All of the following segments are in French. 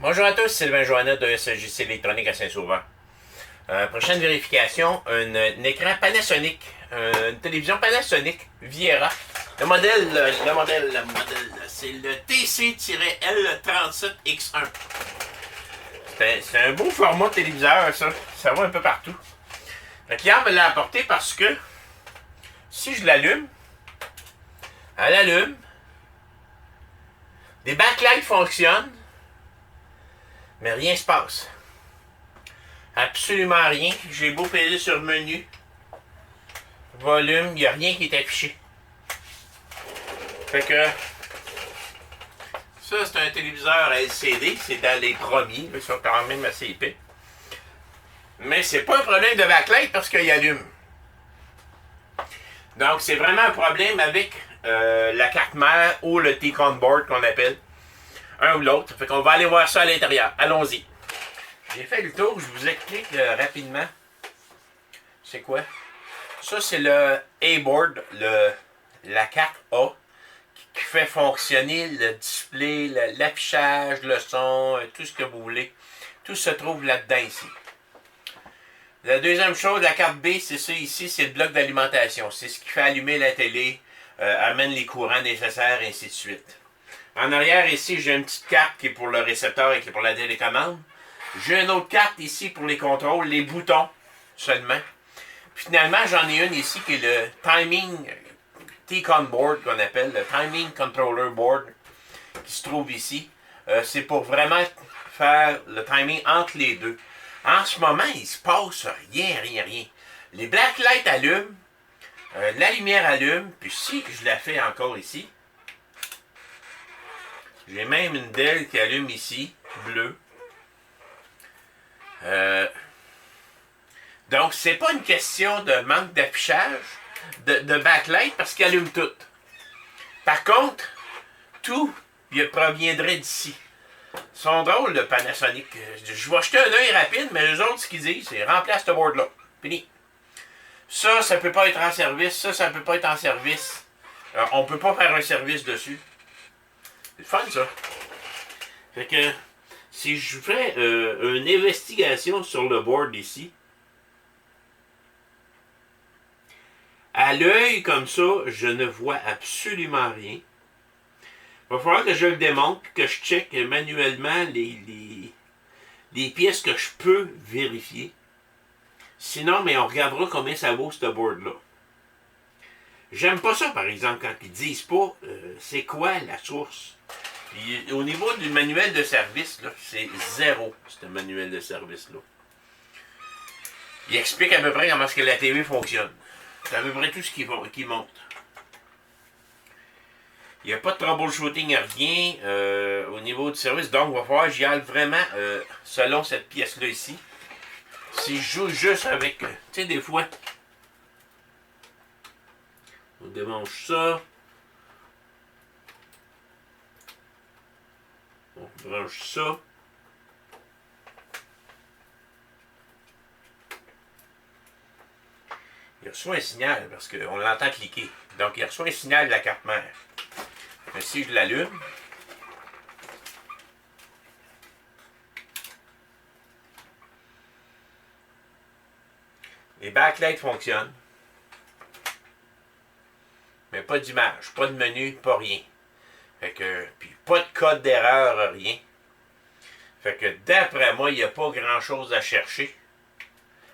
Bonjour à tous, Sylvain Joannat de SJC Électronique à Saint-Sauveur. Prochaine vérification, un écran Panasonic, une télévision Panasonic Viera. Le modèle, c'est le TC-L37X1. C'est un beau format de téléviseur, ça. Ça va un peu partout. Le client me l'a apporté parce que si je l'allume, elle allume, les backlights fonctionnent, mais rien ne se passe. Absolument rien. J'ai beau peser sur menu, volume, il n'y a rien qui est affiché. Fait que ça, c'est un téléviseur LCD, c'est dans les premiers, ils sont quand même assez épais. Mais c'est pas un problème de backlight parce qu'il allume. Donc c'est vraiment un problème avec la carte mère ou le T-Con board qu'on appelle. Un ou l'autre. Fait qu'on va aller voir ça à l'intérieur. Allons-y. J'ai fait le tour, je vous explique rapidement. C'est quoi? Ça, c'est le A-board, la carte A, qui fait fonctionner le display, l'affichage, le son, tout ce que vous voulez. Tout se trouve là-dedans ici. La deuxième chose, la carte B, c'est ça ici, c'est le bloc d'alimentation. C'est ce qui fait allumer la télé, amène les courants nécessaires, et ainsi de suite. En arrière, ici, j'ai une petite carte qui est pour le récepteur et qui est pour la télécommande. J'ai une autre carte ici pour les contrôles, les boutons seulement. Puis finalement, j'en ai une ici qui est le Timing T-Con Board, qu'on appelle le Timing Controller Board, qui se trouve ici. C'est pour vraiment faire le timing entre les deux. En ce moment, il se passe rien. Les black lights allument, la lumière allume, puis si je la fais encore ici, j'ai même une DEL qui allume ici, bleue. Donc, c'est pas une question de manque d'affichage, de backlight, parce qu'il allume tout. Par contre, tout proviendrait d'ici. Ils sont drôles, le Panasonic. Je vais jeter un œil rapide, mais eux autres, ce qu'ils disent, c'est remplace ce board-là. Fini. Ça peut pas être en service. Ça peut pas être en service. On peut pas faire un service dessus. C'est fun, ça. Fait que, si je fais une investigation sur le board ici, à l'œil comme ça, je ne vois absolument rien. Il va falloir que je le démonte, que je check manuellement les pièces que je peux vérifier. Sinon, mais on regardera combien ça vaut, ce board-là. J'aime pas ça, par exemple, quand ils disent pas c'est quoi la source. Puis, au niveau du manuel de service, c'est zéro, ce manuel de service-là. Il explique à peu près comment est-ce que la TV fonctionne. C'est à peu près tout ce qui monte. Il n'y a pas de troubleshooting à rien au niveau du service. Donc, il va falloir que j'y aille vraiment selon cette pièce-là ici. Si je joue juste avec... tu sais, des fois... On démange ça. On branche ça. Il reçoit un signal parce qu'on l'entend cliquer. Donc, il reçoit un signal de la carte mère. Mais si je l'allume, les backlights fonctionnent. Mais pas d'image, pas de menu, pas rien. Fait que, puis pas de code d'erreur, rien. Fait que d'après moi, il n'y a pas grand chose à chercher.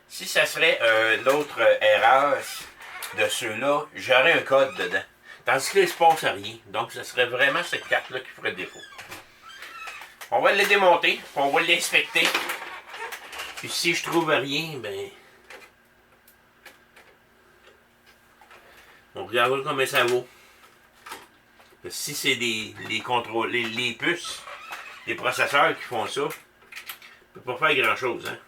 Si ça serait l'autre erreur de ceux-là, j'aurais un code dedans. Tandis que là, il ne se passe rien. Donc, ce serait vraiment cette carte-là qui ferait défaut. On va le démonter, on va l'inspecter. Puis si je trouve rien, ben... on regardera combien ça vaut. Si c'est les puces, les processeurs qui font ça, On peut pas faire grand-chose, hein.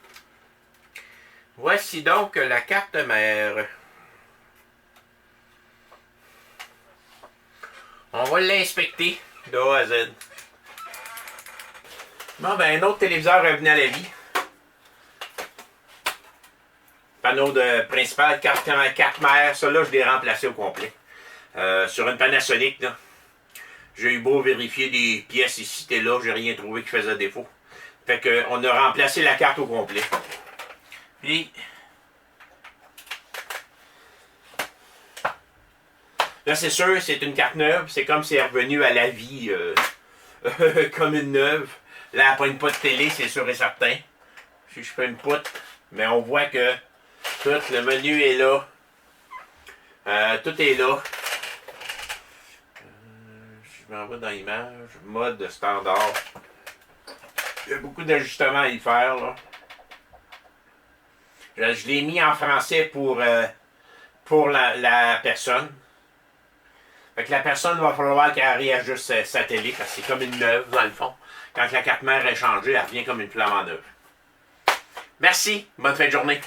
Voici donc la carte mère. On va l'inspecter de A à Z. Bon, ben, un autre téléviseur revenu à la vie. Panneau de principal, carte mère. Celui-là, je l'ai remplacé au complet. Sur une Panasonic, là. J'ai eu beau vérifier des pièces ici et là, j'ai rien trouvé qui faisait défaut. Fait que on a remplacé la carte au complet. Puis là, c'est sûr, c'est une carte neuve. C'est comme si elle est revenue à la vie comme une neuve. Là, elle pogne pas de télé, c'est sûr et certain. Si je fais une poutre, mais on voit que tout le menu est là. Tout est là. Je m'en vais dans l'image. Mode standard. Il y a beaucoup d'ajustements à y faire, là. Je l'ai mis en français pour la personne. Fait que la personne va falloir qu'elle réajuste sa télé, parce que c'est comme une neuve, dans le fond. Quand la carte mère est changée, elle revient comme une flamme en neuve. Merci, bonne fin de journée.